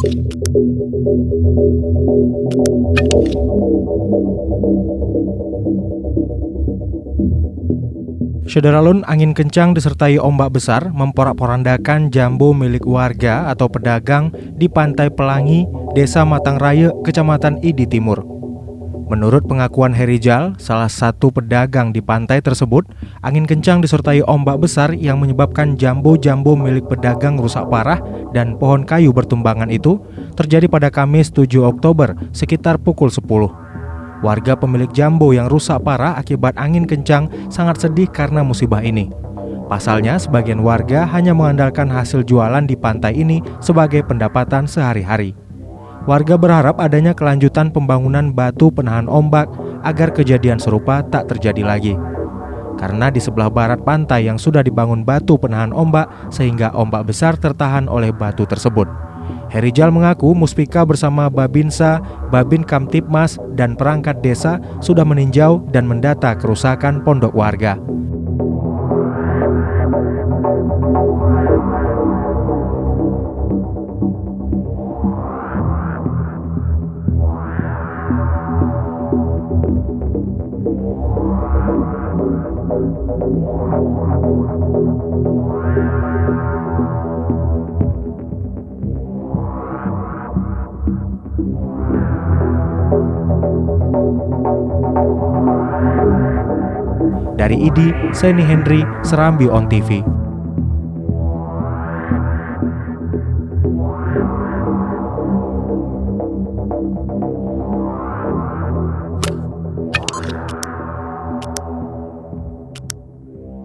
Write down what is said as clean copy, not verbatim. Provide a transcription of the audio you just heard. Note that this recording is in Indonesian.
Syederalun, angin kencang disertai ombak besar memporak-porandakan jambo milik warga atau pedagang di Pantai Pelangi, Desa Matangraya, Kecamatan Idi Timur. Menurut pengakuan Herijal, salah satu pedagang di pantai tersebut, angin kencang disertai ombak besar yang menyebabkan jambo-jambo milik pedagang rusak parah dan pohon kayu bertumbangan itu terjadi pada Kamis 7 Oktober sekitar pukul 10. Warga pemilik jambo yang rusak parah akibat angin kencang sangat sedih karena musibah ini. Pasalnya, sebagian warga hanya mengandalkan hasil jualan di pantai ini sebagai pendapatan sehari-hari. Warga berharap adanya kelanjutan pembangunan batu penahan ombak agar kejadian serupa tak terjadi lagi. Karena di sebelah barat pantai yang sudah dibangun batu penahan ombak sehingga ombak besar tertahan oleh batu tersebut. Herijal mengaku Muspika bersama Babinsa, Babin Kamtipmas, dan perangkat desa sudah meninjau dan mendata kerusakan pondok warga. Dari Idi, Seni Henry, Serambi On TV.